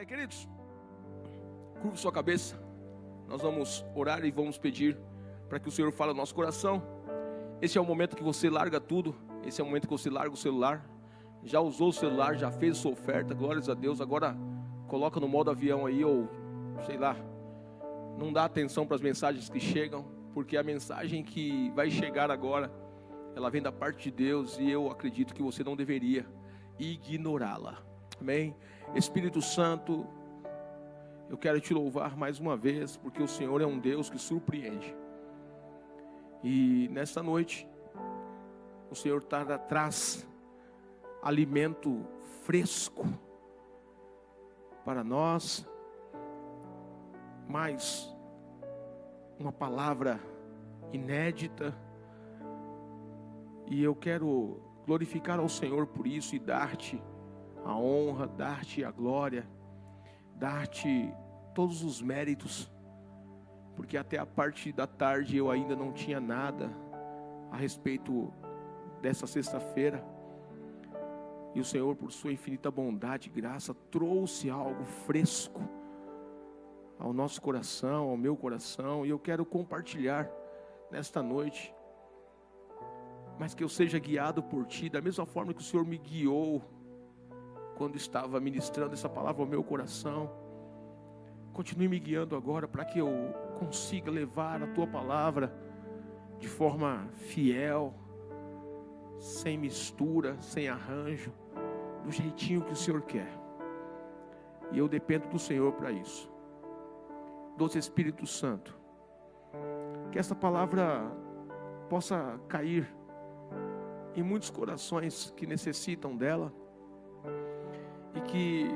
Queridos, curva sua cabeça. Nós vamos orar e vamos pedir para que o Senhor fale no nosso coração. Esse é o momento que você larga tudo. Esse é o momento que você larga o celular. Já usou o celular, já fez sua oferta, glórias a Deus. Agora coloca no modo avião aí, ou sei lá. Não dá atenção para as mensagens que chegam, porque a mensagem que vai chegar agora, ela vem da parte de Deus, e eu acredito que você não deveria ignorá-la. Amém? Espírito Santo, eu quero te louvar mais uma vez, porque o Senhor é um Deus que surpreende. E nesta noite, o Senhor traz alimento fresco para nós, mais uma palavra inédita. E eu quero glorificar ao Senhor por isso e dar-te a honra, dar-te a glória, dar-te todos os méritos, porque até a parte da tarde eu ainda não tinha nada a respeito dessa sexta-feira, e o Senhor, por sua infinita bondade e graça, trouxe algo fresco ao nosso coração, ao meu coração, e eu quero compartilhar nesta noite, mas que eu seja guiado por Ti, da mesma forma que o Senhor me guiou quando estava ministrando essa palavra ao meu coração. Continue me guiando agora para que eu consiga levar a Tua palavra de forma fiel, sem mistura, sem arranjo, do jeitinho que o Senhor quer. E eu dependo do Senhor para isso. Doce Espírito Santo, que essa palavra possa cair em muitos corações que necessitam dela, e que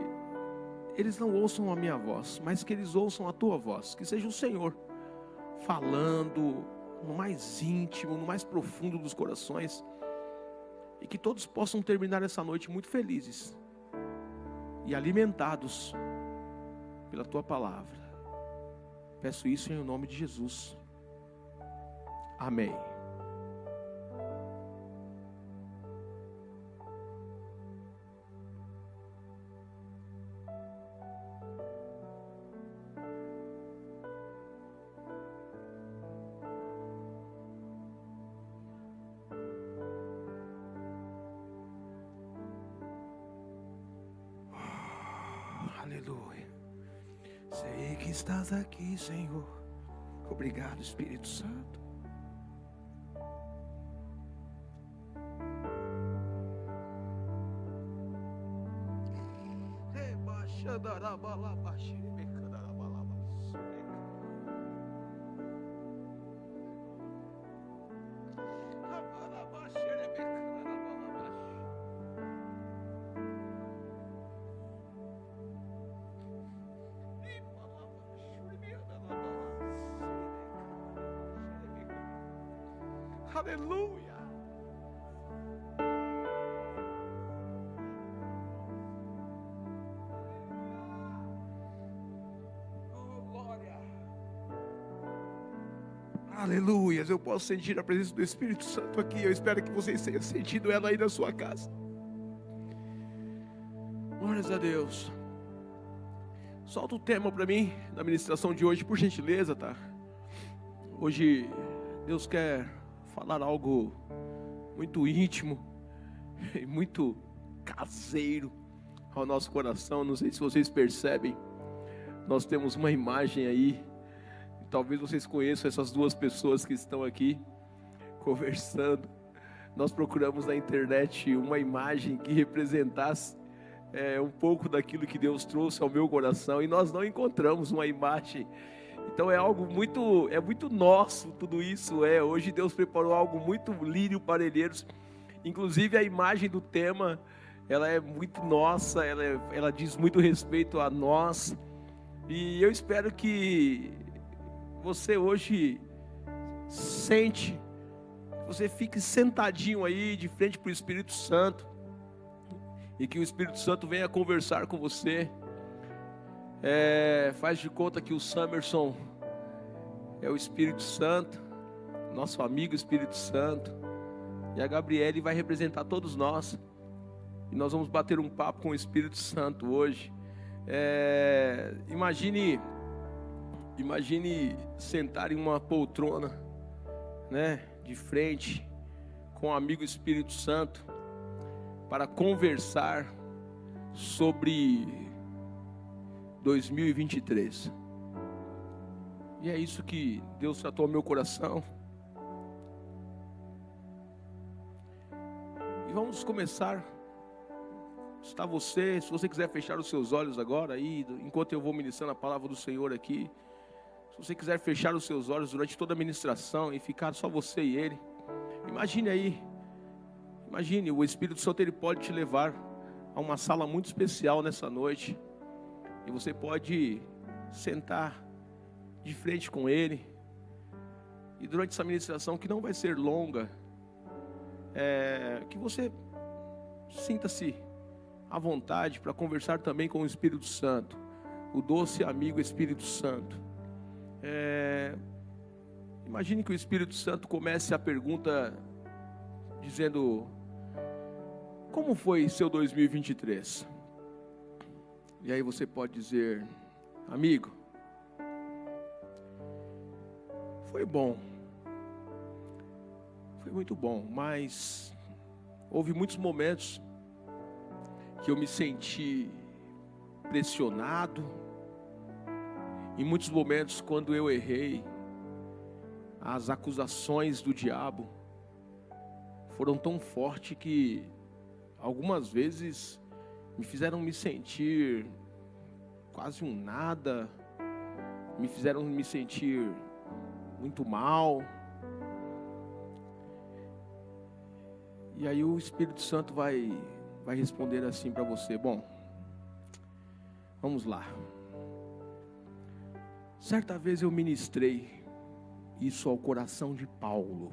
eles não ouçam a minha voz, mas que eles ouçam a Tua voz, que seja o Senhor falando no mais íntimo, no mais profundo dos corações, e que todos possam terminar essa noite muito felizes e alimentados pela Tua palavra. Peço isso em nome de Jesus. Amém. Aleluia. Sei que estás aqui, Senhor. Obrigado, Espírito Santo. Aleluia. Oh, glória. Aleluia. Eu posso sentir a presença do Espírito Santo aqui. Eu espero que vocês tenham sentido ela aí na sua casa. Glórias a Deus. Solta o tema para mim na ministração de hoje, por gentileza, tá? Hoje Deus quer falar algo muito íntimo e muito caseiro ao nosso coração. Não sei se vocês percebem, nós temos uma imagem aí, talvez vocês conheçam essas duas pessoas que estão aqui conversando. Nós procuramos na internet uma imagem que representasse um pouco daquilo que Deus trouxe ao meu coração, e nós não encontramos uma imagem. Então é algo muito nosso tudo isso. Hoje Deus preparou algo muito lírio parelheiros. Inclusive a imagem do tema, ela é muito nossa, ela diz muito respeito a nós. E eu espero que você hoje sente, você fique sentadinho aí de frente para o Espírito Santo, e que o Espírito Santo venha conversar com você. Faz de conta que o Summerson é o Espírito Santo, nosso amigo Espírito Santo, e a Gabriele vai representar todos nós, e nós vamos bater um papo com o Espírito Santo hoje, Imagine sentar em uma poltrona, né, de frente com o amigo Espírito Santo para conversar sobre 2023. E é isso que Deus tratou ao meu coração. E vamos começar. Se você quiser fechar os seus olhos agora, aí, enquanto eu vou ministrando a palavra do Senhor aqui, se você quiser fechar os seus olhos durante toda a ministração e ficar só você e Ele, imagine, o Espírito Santo, ele pode te levar a uma sala muito especial nessa noite, e você pode sentar de frente com Ele, e durante essa ministração, que não vai ser longa, que você sinta-se à vontade para conversar também com o Espírito Santo, o doce amigo Espírito Santo. Imagine que o Espírito Santo comece a pergunta dizendo: como foi seu 2023? E aí você pode dizer: amigo, foi bom, foi muito bom, mas houve muitos momentos que eu me senti pressionado. Em muitos momentos, quando eu errei, as acusações do diabo foram tão fortes que algumas vezes me fizeram me sentir quase um nada, me fizeram me sentir muito mal. E aí o Espírito Santo vai responder assim para você: bom, vamos lá. Certa vez eu ministrei isso ao coração de Paulo,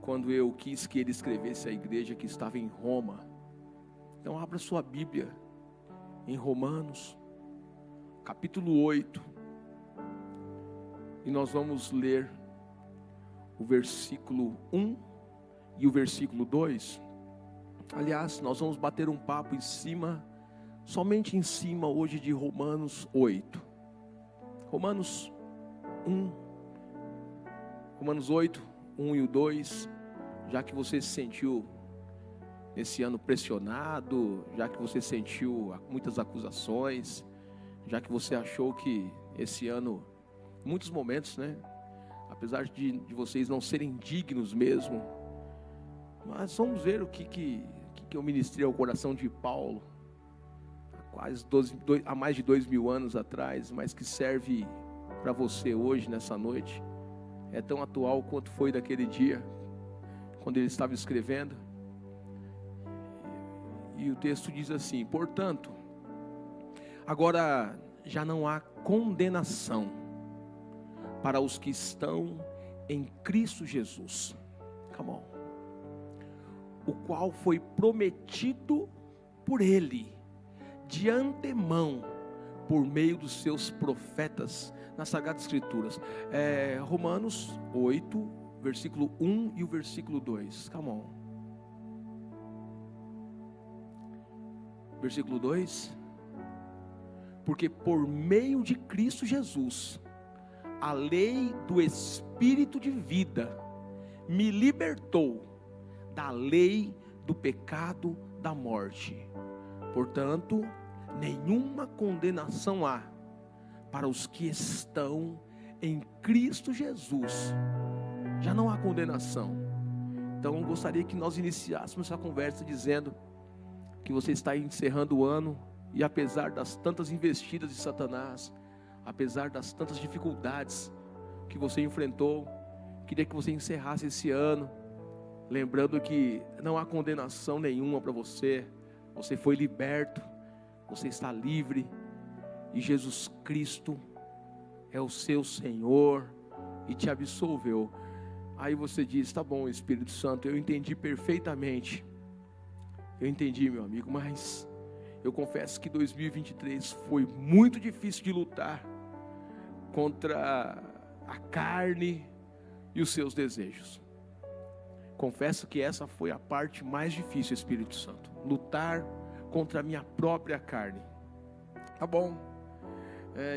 quando eu quis que ele escrevesse a igreja que estava em Roma. Então abra sua Bíblia em Romanos, capítulo 8, e nós vamos ler o versículo 1 e o versículo 2. Aliás, nós vamos bater um papo somente em cima hoje de Romanos 8. Romanos 8, 1 e o 2, já que você se sentiu esse ano pressionado, já que você sentiu muitas acusações, já que você achou que esse ano, em muitos momentos, né, apesar de vocês não serem dignos mesmo, mas vamos ver o que eu ministrei ao coração de Paulo, há mais de 2000 anos atrás, mas que serve para você hoje, nessa noite. É tão atual quanto foi daquele dia, quando ele estava escrevendo. E o texto diz assim: portanto, agora já não há condenação para os que estão em Cristo Jesus. Come on. O qual foi prometido por Ele de antemão, por meio dos seus profetas, nas Sagradas Escrituras. Romanos 8, versículo 1 e o versículo 2. Come on. Versículo 2. Porque por meio de Cristo Jesus, a lei do Espírito de vida me libertou da lei do pecado da morte. Portanto, nenhuma condenação há para os que estão em Cristo Jesus. Já não há condenação. Então eu gostaria que nós iniciássemos essa conversa dizendo que você está encerrando o ano, e apesar das tantas investidas de Satanás, apesar das tantas dificuldades que você enfrentou, queria que você encerrasse esse ano lembrando que não há condenação nenhuma para você. Você foi liberto, você está livre, e Jesus Cristo é o seu Senhor e te absolveu. Aí você diz: tá bom, Espírito Santo, eu entendi perfeitamente. Eu entendi, meu amigo, mas eu confesso que 2023 foi muito difícil de lutar contra a carne e os seus desejos. Confesso que essa foi a parte mais difícil, Espírito Santo. Lutar contra a minha própria carne. Tá bom?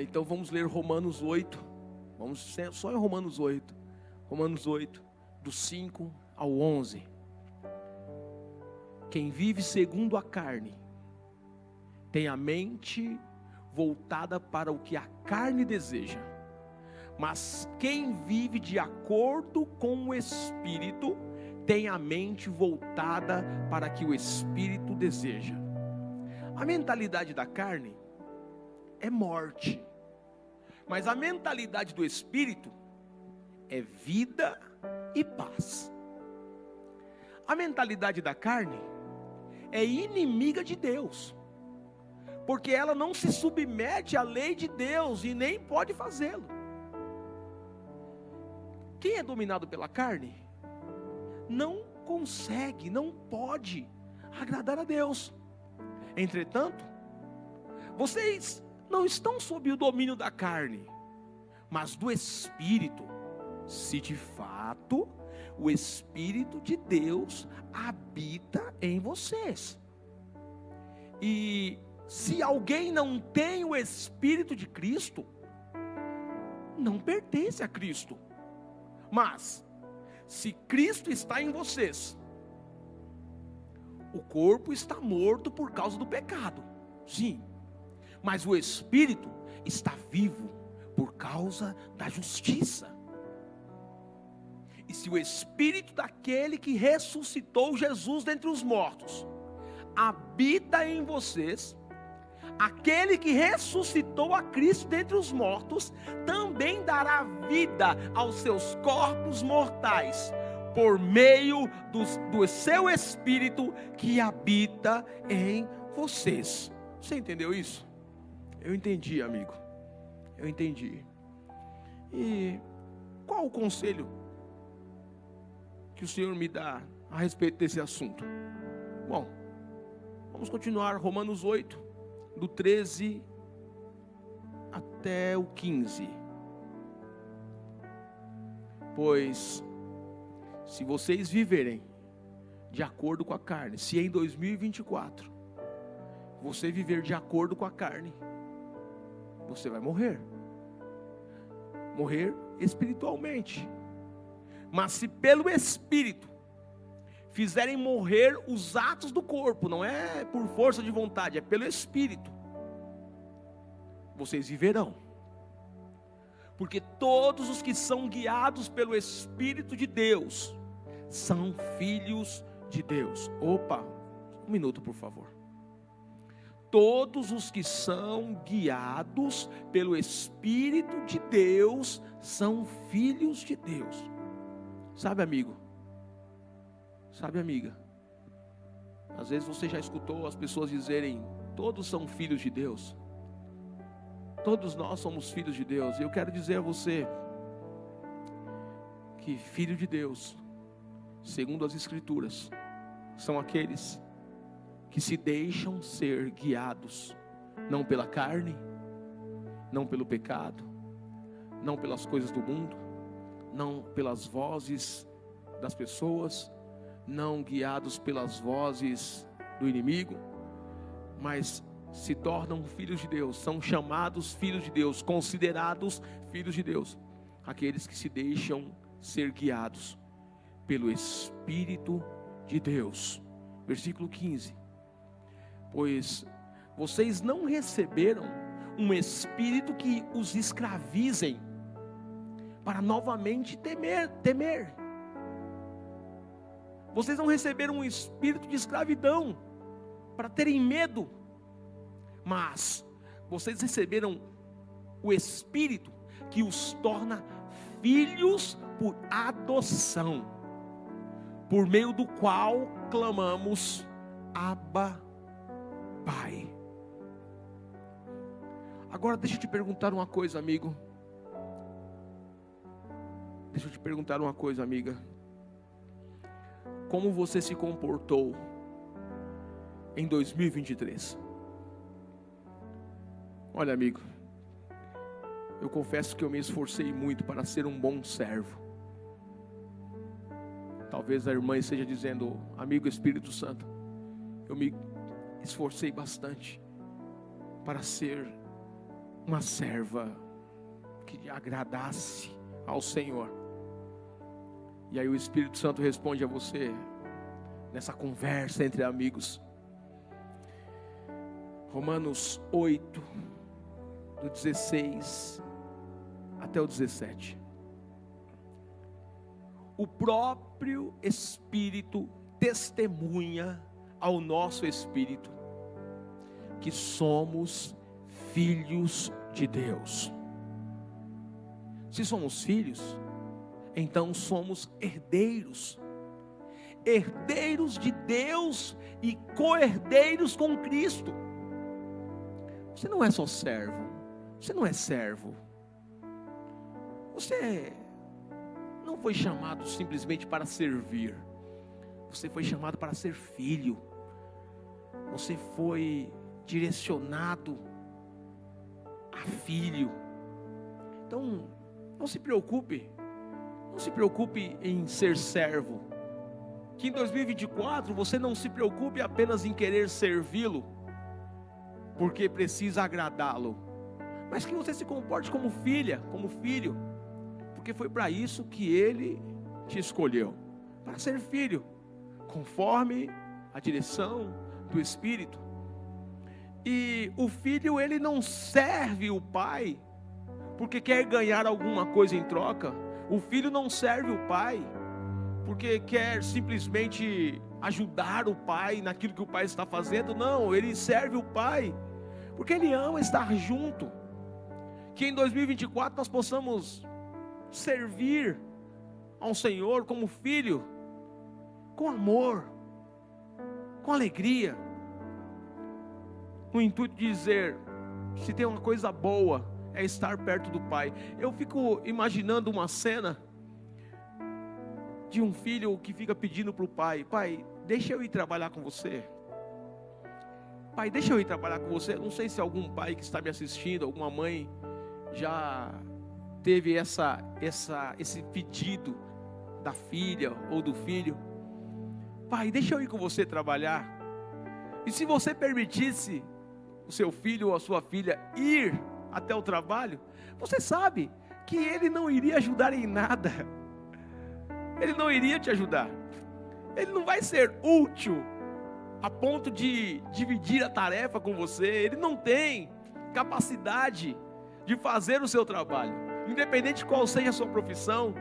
Então vamos ler Romanos 8. Vamos só em Romanos 8. Romanos 8, do 5 ao 11. Quem vive segundo a carne tem a mente voltada para o que a carne deseja. Mas quem vive de acordo com o Espírito tem a mente voltada para o que o Espírito deseja. A mentalidade da carne é morte, mas a mentalidade do Espírito é vida e paz. A mentalidade da carne é inimiga de Deus, porque ela não se submete à lei de Deus e nem pode fazê-lo. Quem é dominado pela carne não consegue, não pode agradar a Deus. Entretanto, vocês não estão sob o domínio da carne, mas do Espírito, se de fato o Espírito de Deus habita em vocês. E se alguém não tem o Espírito de Cristo, não pertence a Cristo. Mas, se Cristo está em vocês, o corpo está morto por causa do pecado, sim, mas o Espírito está vivo por causa da justiça. E se o Espírito daquele que ressuscitou Jesus dentre os mortos habita em vocês, aquele que ressuscitou a Cristo dentre os mortos também dará vida aos seus corpos mortais, por meio do seu Espírito que habita em vocês. Você entendeu isso? Eu entendi, amigo. Eu entendi. E qual o conselho que o Senhor me dá a respeito desse assunto? Bom, vamos continuar Romanos 8, do 13 até o 15. Pois, se vocês viverem de acordo com a carne, se em 2024 você viver de acordo com a carne, você vai morrer. Morrer espiritualmente. Mas se pelo Espírito fizerem morrer os atos do corpo, não é por força de vontade, é pelo Espírito, vocês viverão. Porque todos os que são guiados pelo Espírito de Deus são filhos de Deus. Opa, um minuto por favor. Todos os que são guiados pelo Espírito de Deus são filhos de Deus. Sabe, amigo? Sabe, amiga? Às vezes você já escutou as pessoas dizerem: todos são filhos de Deus. Todos nós somos filhos de Deus. E eu quero dizer a você que filho de Deus, segundo as Escrituras, são aqueles que se deixam ser guiados, não pela carne, não pelo pecado, não pelas coisas do mundo, não pelas vozes das pessoas, não guiados pelas vozes do inimigo, mas se tornam filhos de Deus, são chamados filhos de Deus, considerados filhos de Deus, aqueles que se deixam ser guiados pelo Espírito de Deus. Versículo 15. Pois vocês não receberam um espírito que os escravizem, para novamente temer. Vocês não receberam um espírito de escravidão, para terem medo, mas vocês receberam o Espírito que os torna filhos por adoção, por meio do qual clamamos: Abba, Pai. Agora deixa eu te perguntar uma coisa, amigo. Deixa eu te perguntar uma coisa, amiga. Como você se comportou em 2023? Olha, amigo, eu confesso que eu me esforcei muito para ser um bom servo. Talvez a irmã esteja dizendo: amigo Espírito Santo, esforcei bastante para ser uma serva que agradasse ao Senhor. E aí o Espírito Santo responde a você nessa conversa entre amigos. Romanos 8, do 16 até o 17. O próprio Espírito testemunha ao nosso espírito que somos filhos de Deus. Se somos filhos, então somos herdeiros. Herdeiros de Deus e co-herdeiros com Cristo. Você não é só servo, você não é servo. Você não foi chamado simplesmente para servir. Você foi chamado para ser filho. Você foi direcionado a filho. Então, não se preocupe em ser servo. Que em 2024 você não se preocupe apenas em querer servi-lo, porque precisa agradá-lo, mas que você se comporte como filha, como filho, porque foi para isso que Ele te escolheu, para ser filho, conforme a direção do Espírito. E o filho, ele não serve o pai porque quer ganhar alguma coisa em troca. O filho não serve o pai porque quer simplesmente ajudar o pai naquilo que o pai está fazendo. Não, ele serve o pai porque ele ama estar junto. Que em 2024 nós possamos servir ao Senhor como filho, com amor, com alegria, no intuito de dizer, se tem uma coisa boa, é estar perto do pai. Eu fico imaginando uma cena de um filho que fica pedindo para o pai: pai, deixa eu ir trabalhar com você. Pai, deixa eu ir trabalhar com você. Não sei se algum pai que está me assistindo, alguma mãe, já teve esse pedido da filha ou do filho: pai, deixa eu ir com você trabalhar. E se você permitisse o seu filho ou a sua filha ir até o trabalho, você sabe que ele não iria ajudar em nada. Ele não iria te ajudar. Ele não vai ser útil a ponto de dividir a tarefa com você. Ele não tem capacidade de fazer o seu trabalho. Independente de qual seja a sua profissão,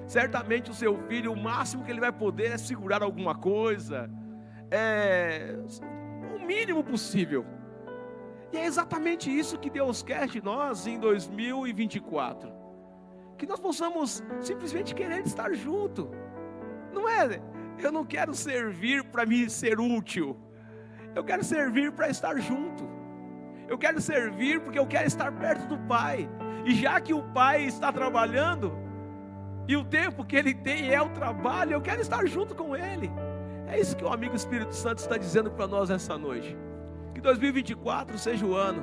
certamente o seu filho, o máximo que ele vai poder é segurar alguma coisa, o mínimo possível. E é exatamente isso que Deus quer de nós em 2024. Que nós possamos simplesmente querer estar junto. Não é, eu não quero servir para me ser útil. Eu quero servir para estar junto. Eu quero servir porque eu quero estar perto do Pai. E já que o Pai está trabalhando, e o tempo que Ele tem é o trabalho, eu quero estar junto com Ele. É isso que o amigo Espírito Santo está dizendo para nós essa noite. Que 2024 seja o ano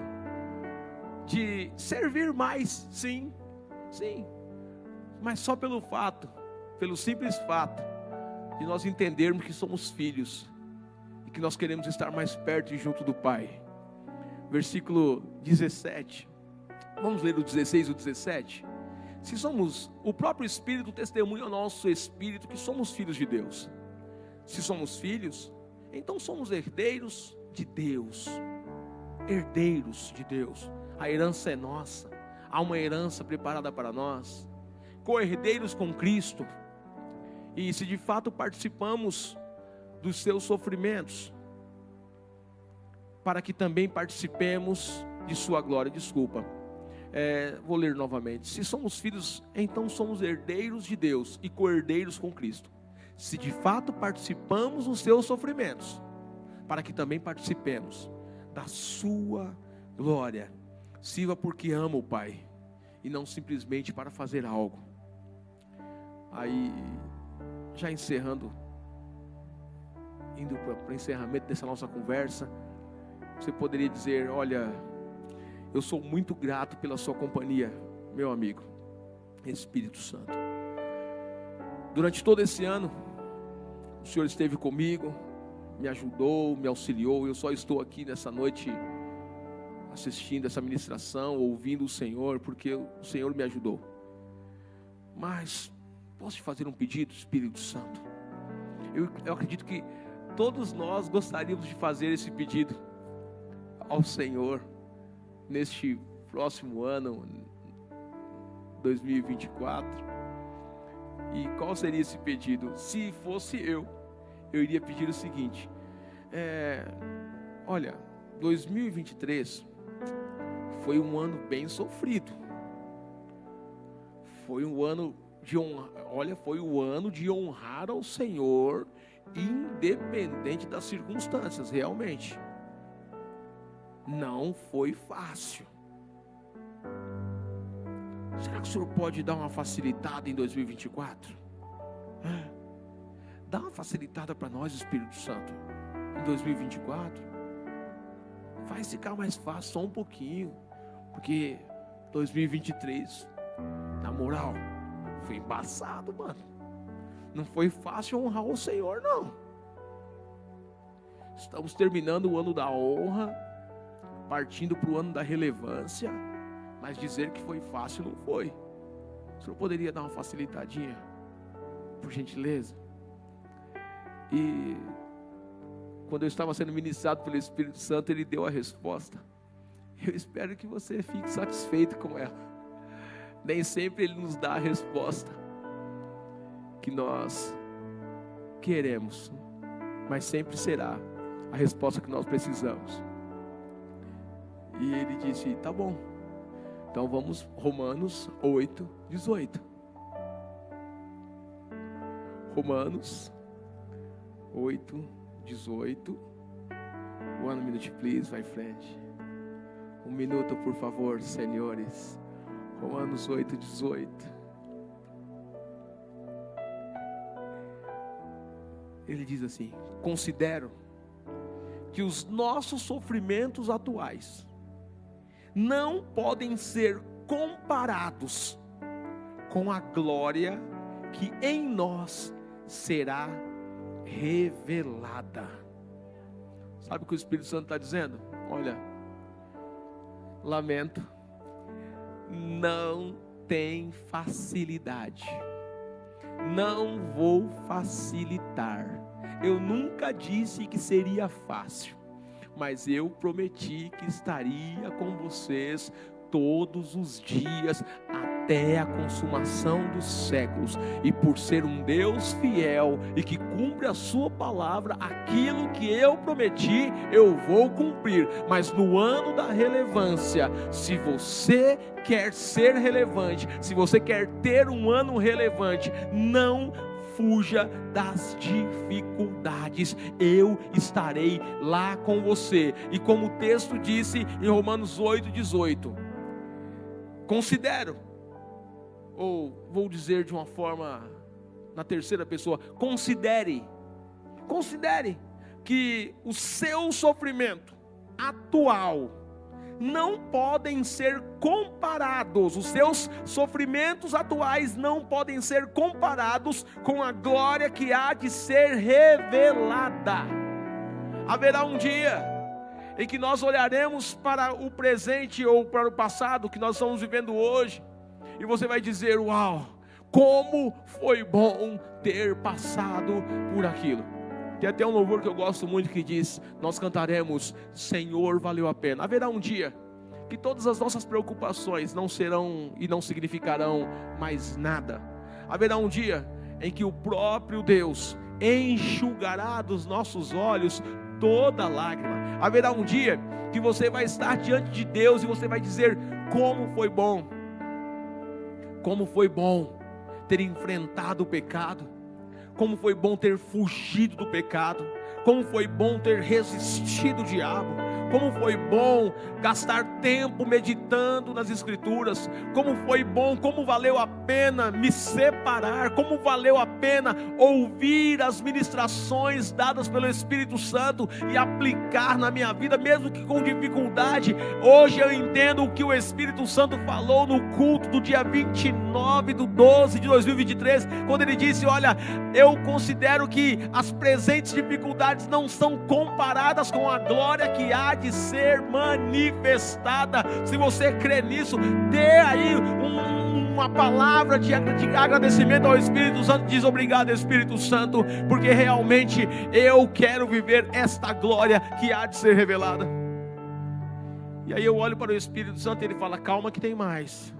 de servir mais, sim, mas só pelo simples fato de nós entendermos que somos filhos e que nós queremos estar mais perto e junto do Pai. Versículo 17, vamos ler o 16 e o 17. Se somos, o próprio Espírito testemunha ao nosso espírito que somos filhos de Deus. Se somos filhos, então somos herdeiros de Deus. Herdeiros de Deus. A herança é nossa. Há uma herança preparada para nós. Co-herdeiros com Cristo. E se de fato participamos dos seus sofrimentos, para que também participemos de sua glória. Vou ler novamente. Se somos filhos, então somos herdeiros de Deus e co-herdeiros com Cristo. Se de fato participamos dos seus sofrimentos, para que também participemos da sua glória. Sirva porque ama o Pai, e não simplesmente para fazer algo. Aí, já encerrando, indo para o encerramento dessa nossa conversa, você poderia dizer: olha, eu sou muito grato pela sua companhia, meu amigo Espírito Santo. Durante todo esse ano, o Senhor esteve comigo, me ajudou, me auxiliou. Eu só estou aqui nessa noite assistindo essa ministração, ouvindo o Senhor, porque o Senhor me ajudou. Mas posso te fazer um pedido, Espírito Santo? Eu acredito que todos nós gostaríamos de fazer esse pedido ao Senhor neste próximo ano, 2024. E qual seria esse pedido? Se fosse eu iria pedir o seguinte: olha, 2023 foi um ano bem sofrido. Foi um ano de foi o ano de honrar ao Senhor, independente das circunstâncias. Realmente não foi fácil. Será que o Senhor pode dar uma facilitada em 2024? Dá uma facilitada para nós, Espírito Santo, em 2024. Faz ficar mais fácil, só um pouquinho. Porque 2023, na moral, foi embaçado, mano. Não foi fácil honrar o Senhor, não. Estamos terminando o ano da honra, partindo para o ano da relevância. Mas dizer que foi fácil não foi. O Senhor poderia dar uma facilitadinha, por gentileza? E quando eu estava sendo ministrado pelo Espírito Santo, Ele deu a resposta. Eu espero que você fique satisfeito com ela. Nem sempre Ele nos dá a resposta que nós queremos, mas sempre será a resposta que nós precisamos. E Ele disse: tá bom. Então vamos, Romanos 8, 18. Romanos 8, 18. 1 minute, please, vai frente. 1 minuto, por favor, senhores. Romanos 8, 18. Ele diz assim: considero que os nossos sofrimentos atuais não podem ser comparados com a glória que em nós será revelada. Sabe o que o Espírito Santo está dizendo? Olha, lamento, não tem facilidade. Não vou facilitar. Eu nunca disse que seria fácil, mas eu prometi que estaria com vocês todos os dias até a consumação dos séculos. E por ser um Deus fiel e que cumpre a sua palavra, aquilo que eu prometi eu vou cumprir. Mas no ano da relevância, se você quer ser relevante, se você quer ter um ano relevante, não fuja das dificuldades. Eu estarei lá com você. E como o texto disse em Romanos 8, 18, considero, ou vou dizer de uma forma na terceira pessoa, considere que o seu sofrimento atual não podem ser comparados, os seus sofrimentos atuais não podem ser comparados com a glória que há de ser revelada. Haverá um dia em que nós olharemos para o presente ou para o passado que nós estamos vivendo hoje, e você vai dizer: uau, como foi bom ter passado por aquilo. Tem até um louvor que eu gosto muito que diz: nós cantaremos, Senhor, valeu a pena. Haverá um dia que todas as nossas preocupações não serão e não significarão mais nada. Haverá um dia em que o próprio Deus enxugará dos nossos olhos toda lágrima. Haverá um dia que você vai estar diante de Deus e você vai dizer: como foi bom ter enfrentado o pecado, como foi bom ter fugido do pecado, como foi bom ter resistido o diabo, Como foi bom gastar tempo meditando nas Escrituras. Como foi bom, como valeu a pena me separar. Como valeu a pena ouvir as ministrações dadas pelo Espírito Santo e aplicar na minha vida, mesmo que com dificuldade. Hoje eu entendo o que o Espírito Santo falou no culto do dia 29/12 de 2023, quando ele disse: olha, eu considero que as presentes dificuldades não são comparadas com a glória que há de ser manifestada. Se você crê nisso, dê aí uma palavra de agradecimento ao Espírito Santo. Diz: obrigado, Espírito Santo, porque realmente eu quero viver esta glória que há de ser revelada. E aí eu olho para o Espírito Santo e ele fala: calma que tem mais.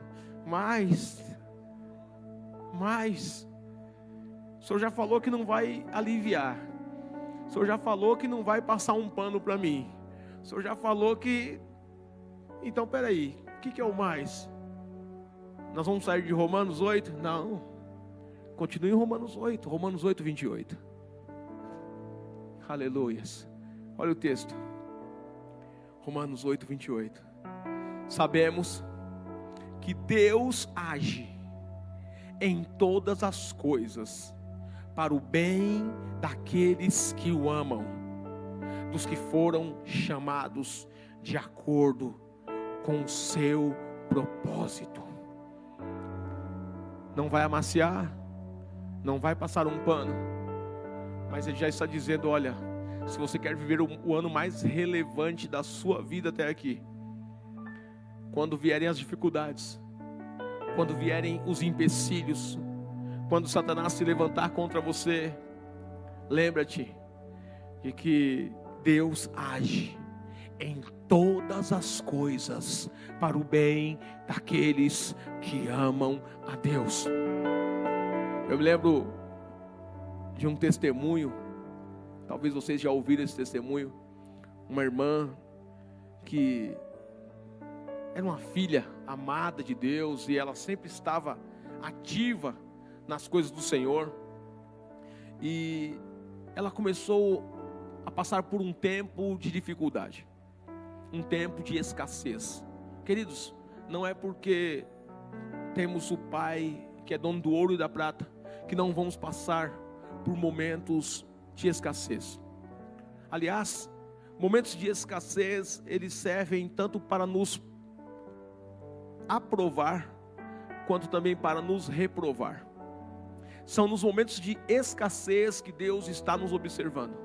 O Senhor já falou que não vai aliviar. O Senhor já falou que não vai passar um pano para mim. O Senhor já falou que... Então peraí, o que é o mais? Nós vamos sair de Romanos 8? Não. Continue em Romanos 8. Romanos 8, 28. Aleluias. Olha o texto. Romanos 8, 28. Sabemos que Deus age em todas as coisas para o bem daqueles que o amam, dos que foram chamados de acordo com o seu propósito. Não vai amaciar, não vai passar um pano, mas ele já está dizendo: olha, se você quer viver o ano mais relevante da sua vida até aqui, quando vierem as dificuldades, quando vierem os empecilhos, quando Satanás se levantar contra você, lembra-te de que Deus age em todas as coisas para o bem daqueles que amam a Deus. Eu me lembro de um testemunho, talvez vocês já ouviram esse testemunho. Uma irmã que era uma filha amada de Deus e ela sempre estava ativa nas coisas do Senhor. E ela começou a passar por um tempo de dificuldade, um tempo de escassez. Queridos, não é porque temos o Pai que é dono do ouro e da prata que não vamos passar por momentos de escassez. Aliás, momentos de escassez, eles servem tanto para nos aprovar, quanto também para nos reprovar. São nos momentos de escassez que Deus está nos observando.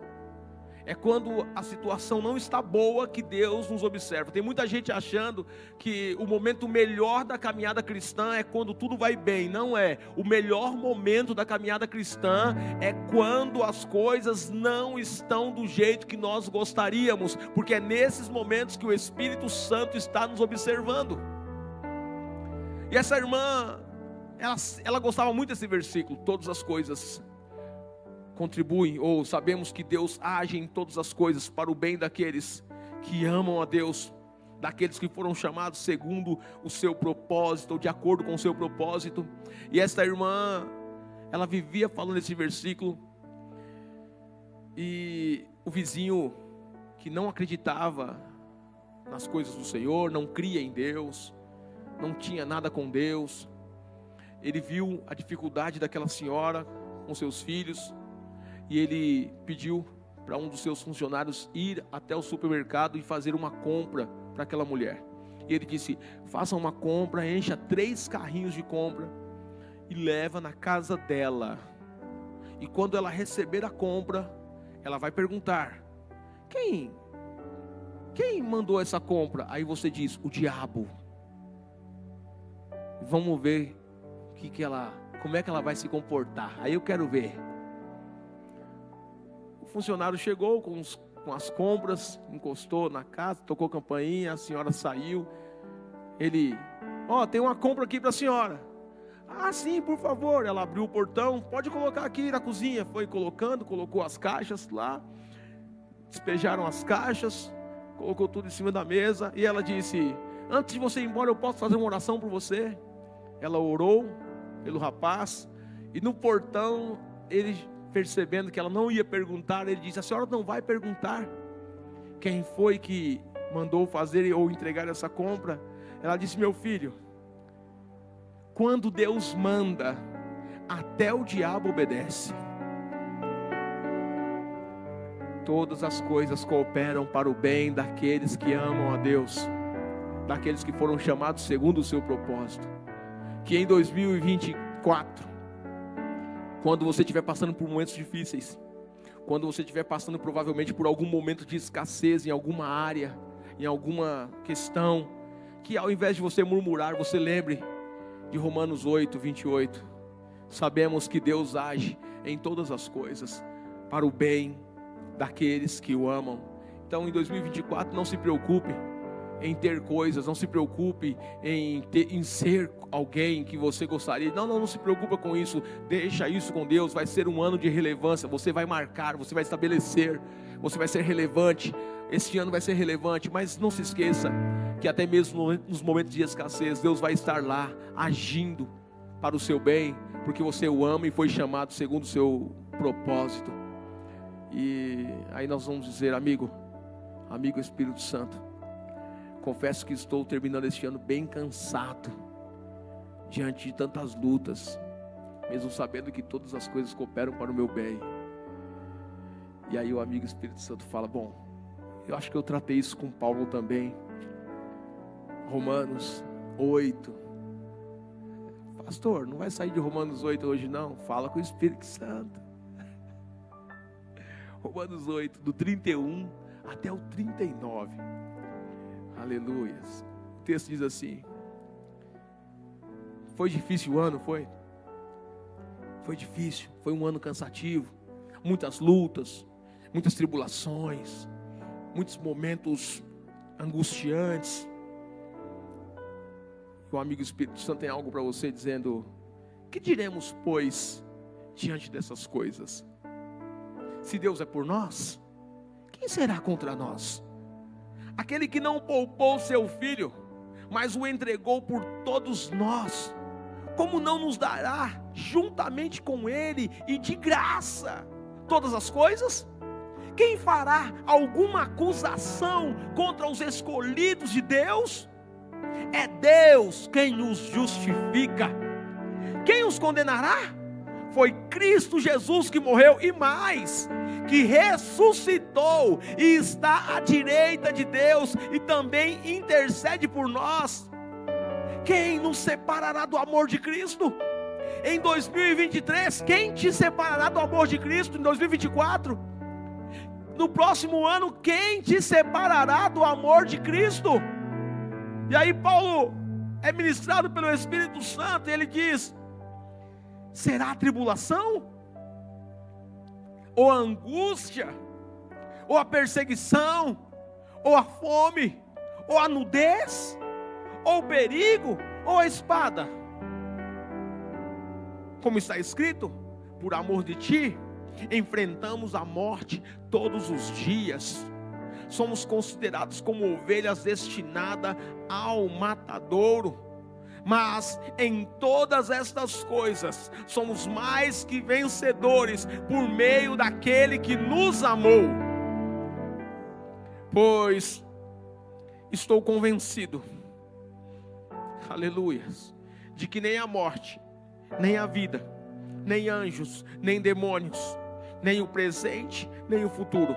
É quando a situação não está boa que Deus nos observa. Tem muita gente achando que o momento melhor da caminhada cristã é quando tudo vai bem. Não é. O melhor momento da caminhada cristã é quando as coisas não estão do jeito que nós gostaríamos, porque é nesses momentos que o Espírito Santo está nos observando. E essa irmã, ela gostava muito desse versículo: todas as coisas contribuem, ou sabemos que Deus age em todas as coisas para o bem daqueles que amam a Deus, daqueles que foram chamados segundo o seu propósito, ou de acordo com o seu propósito. E esta irmã, ela vivia falando esse versículo, e o vizinho que não acreditava nas coisas do Senhor, não cria em Deus, não tinha nada com Deus, ele viu a dificuldade daquela senhora com seus filhos, e ele pediu para um dos seus funcionários ir até o supermercado e fazer uma compra para aquela mulher. E ele disse: faça uma compra, encha 3 carrinhos de compra e leva na casa dela. E quando ela receber a compra, ela vai perguntar: quem mandou essa compra? Aí você diz: o diabo. Vamos ver como é que ela vai se comportar. Aí eu quero ver. O funcionário chegou com as compras, encostou na casa, tocou campainha, a senhora saiu. Ele: tem uma compra aqui para a senhora. Ah, sim, por favor. Ela abriu o portão: pode colocar aqui na cozinha. Foi colocou as caixas lá, despejaram as caixas, colocou tudo em cima da mesa. E ela disse: antes de você ir embora, eu posso fazer uma oração por você? Ela orou pelo rapaz, e no portão, ele, percebendo que ela não ia perguntar, ele disse: a senhora não vai perguntar quem foi que mandou fazer ou entregar essa compra, ela disse: meu filho, quando Deus manda, até o diabo obedece. Todas as coisas cooperam para o bem daqueles que amam a Deus, daqueles que foram chamados segundo o seu propósito. Que em 2024, quando você estiver passando por momentos difíceis, quando você estiver passando provavelmente por algum momento de escassez em alguma área, em alguma questão, que ao invés de você murmurar, você lembre de Romanos 8, 28. Sabemos que Deus age em todas as coisas para o bem daqueles que o amam. Então em 2024 não se preocupe em ter coisas, não se preocupe em ser alguém que você gostaria. Não se preocupa com isso, deixa isso com Deus. Vai ser um ano de relevância, você vai marcar, você vai estabelecer, você vai ser relevante. Este ano vai ser relevante, mas não se esqueça que até mesmo nos momentos de escassez, Deus vai estar lá, agindo para o seu bem, porque você o ama e foi chamado segundo o seu propósito. E aí nós vamos dizer: amigo Espírito Santo, confesso que estou terminando este ano bem cansado, diante de tantas lutas, mesmo sabendo que todas as coisas cooperam para o meu bem. E aí o amigo Espírito Santo fala: bom, eu acho que eu tratei isso com Paulo também. Romanos 8. Pastor, não vai sair de Romanos 8 hoje não? Fala com o Espírito Santo. Romanos 8, do 31 até o 39. Aleluia. O texto diz assim: foi difícil o ano, foi? Foi difícil, foi um ano cansativo, muitas lutas, muitas tribulações, muitos momentos angustiantes. O amigo Espírito Santo tem algo para você, dizendo: que diremos, pois, diante dessas coisas? Se Deus é por nós, quem será contra nós? Aquele que não poupou seu filho, mas o entregou por todos nós, como não nos dará juntamente com ele e de graça todas as coisas? Quem fará alguma acusação contra os escolhidos de Deus? É Deus quem os justifica. Quem os condenará? Foi Cristo Jesus que morreu, e mais, que ressuscitou e está à direita de Deus e também intercede por nós. Quem nos separará do amor de Cristo? Em 2023, quem te separará do amor de Cristo? Em 2024, no próximo ano, quem te separará do amor de Cristo? E aí Paulo é ministrado pelo Espírito Santo e ele diz: será a tribulação? Ou a angústia? Ou a perseguição? Ou a fome? Ou a nudez? Ou o perigo? Ou a espada? Como está escrito: por amor de ti, enfrentamos a morte todos os dias. Somos considerados como ovelhas destinadas ao matadouro. Mas em todas estas coisas, somos mais que vencedores por meio daquele que nos amou. Pois estou convencido, aleluias, de que nem a morte, nem a vida, nem anjos, nem demônios, nem o presente, nem o futuro,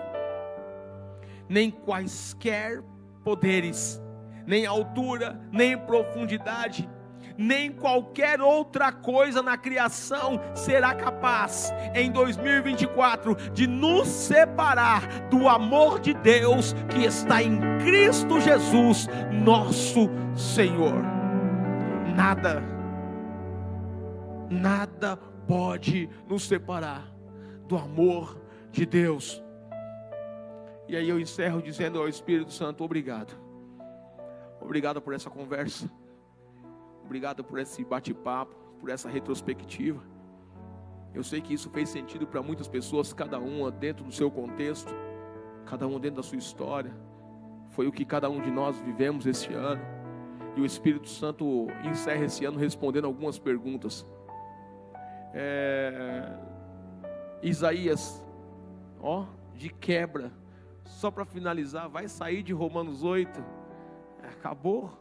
nem quaisquer poderes, nem altura, nem profundidade, nem qualquer outra coisa na criação será capaz, em 2024, de nos separar do amor de Deus que está em Cristo Jesus, nosso Senhor. Nada pode nos separar do amor de Deus. E aí eu encerro dizendo ao Espírito Santo: obrigado. Obrigado por essa conversa. Obrigado por esse bate-papo, por essa retrospectiva. Eu sei que isso fez sentido para muitas pessoas, cada uma dentro do seu contexto, cada um dentro da sua história. Foi o que cada um de nós vivemos esse ano. E o Espírito Santo encerra esse ano respondendo algumas perguntas. Isaías, de quebra, só para finalizar, vai sair de Romanos 8. Acabou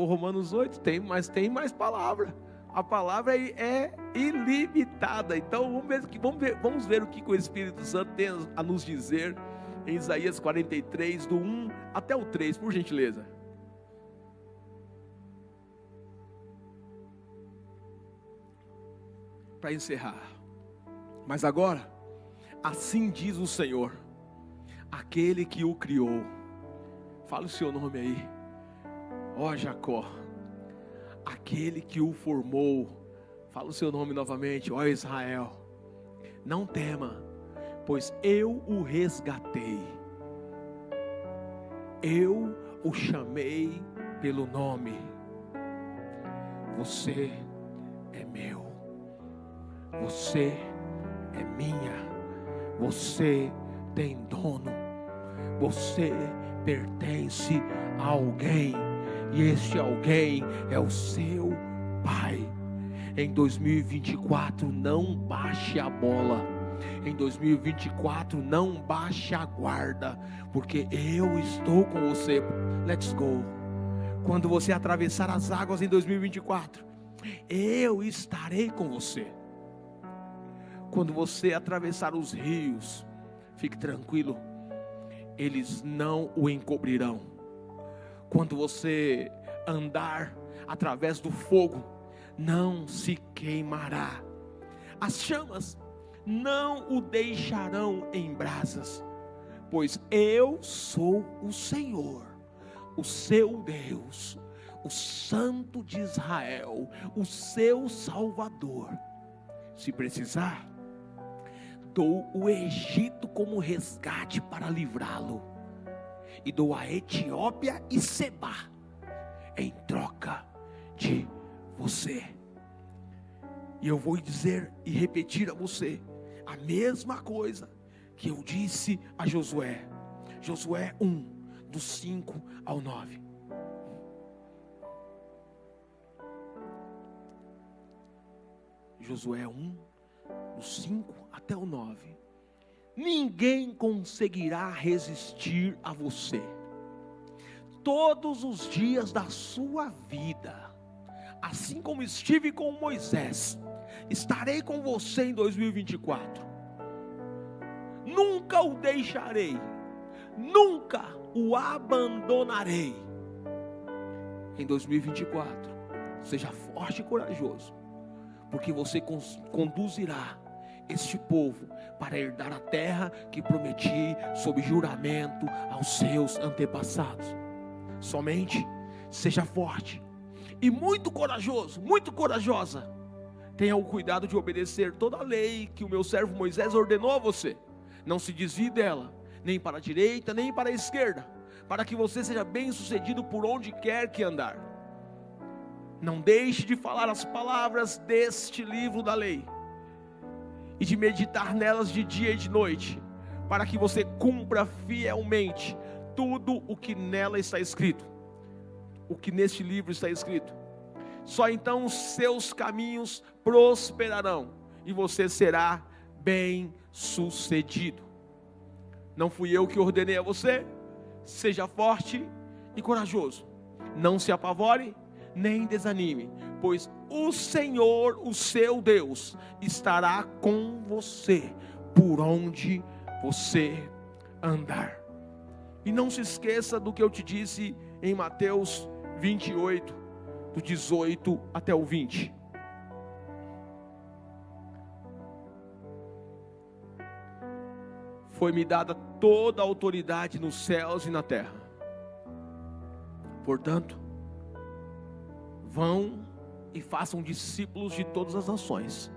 Romanos 8, mas tem mais palavra. A palavra é ilimitada. Então vamos ver o que o Espírito Santo tem a nos dizer em Isaías 43, do 1 até o 3, por gentileza. Para encerrar. Mas agora, assim diz o Senhor, aquele que o criou. Fala o seu nome aí. Ó Jacó, aquele que o formou. Fala o seu nome novamente. Ó Israel, não tema, pois eu o resgatei. Eu o chamei pelo nome. Você é meu. Você é minha. Você tem dono. Você pertence a alguém. E este alguém é o seu Pai. Em 2024, não baixe a bola. Em 2024, não baixe a guarda, porque eu estou com você. Let's go. Quando você atravessar as águas em 2024, eu estarei com você. Quando você atravessar os rios, fique tranquilo, eles não o encobrirão. Quando você andar através do fogo, não se queimará. As chamas não o deixarão em brasas, pois eu sou o Senhor, o seu Deus, o Santo de Israel, o seu Salvador. Se precisar, dou o Egito como resgate para livrá-lo, e dou a Etiópia e Sebá em troca de você. E eu vou dizer e repetir a você a mesma coisa que eu disse a Josué. Josué 1, do 5 ao 9. Josué 1, do 5 até o 9. Ninguém conseguirá resistir a você todos os dias da sua vida. Assim como estive com Moisés, estarei com você em 2024. Nunca o deixarei, nunca o abandonarei. Em 2024, seja forte e corajoso, porque você conduzirá este povo para herdar a terra que prometi sob juramento aos seus antepassados. Somente seja forte e muito corajoso, muito corajosa. Tenha o cuidado de obedecer toda a lei que o meu servo Moisés ordenou a você. Não se desvie dela, nem para a direita, nem para a esquerda, para que você seja bem sucedido por onde quer que andar. Não deixe de falar as palavras deste livro da lei e de meditar nelas de dia e de noite, para que você cumpra fielmente tudo o que nela está escrito, o que neste livro está escrito. Só então os seus caminhos prosperarão e você será bem sucedido. Não fui eu que ordenei a você? Seja forte e corajoso. Não se apavore nem desanime, pois o Senhor, o seu Deus, estará com você por onde você andar. E não se esqueça do que eu te disse em Mateus 28, do 18 até o 20. Foi-me dada toda a autoridade nos céus e na terra. Portanto, vão e façam discípulos de todas as nações.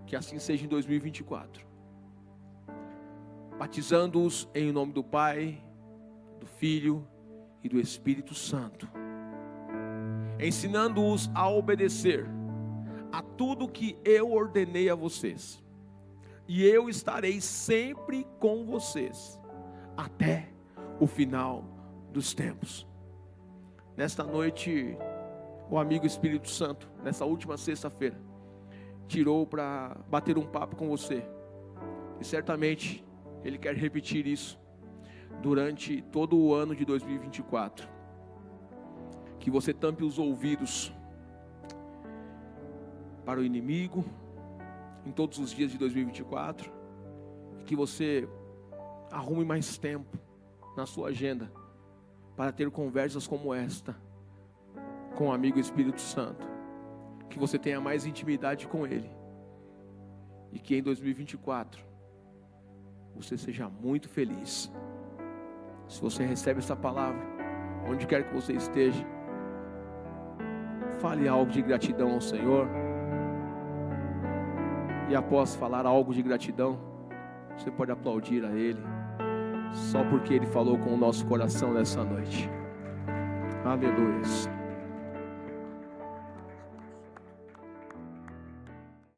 Que assim seja em 2024. Batizando-os em nome do Pai, do Filho e do Espírito Santo. Ensinando-os a obedecer a tudo que eu ordenei a vocês. E eu estarei sempre com vocês até o final dos tempos. Nesta noite, o amigo Espírito Santo, nessa última sexta-feira, tirou para bater um papo com você. E certamente Ele quer repetir isso durante todo o ano de 2024. Que você tampe os ouvidos para o inimigo em todos os dias de 2024. E que você arrume mais tempo na sua agenda para ter conversas como esta com o amigo Espírito Santo. Que você tenha mais intimidade com Ele. E que em 2024 você seja muito feliz. Se você recebe essa palavra, onde quer que você esteja, fale algo de gratidão ao Senhor. E após falar algo de gratidão, você pode aplaudir a Ele, só porque Ele falou com o nosso coração nessa noite. Aleluia.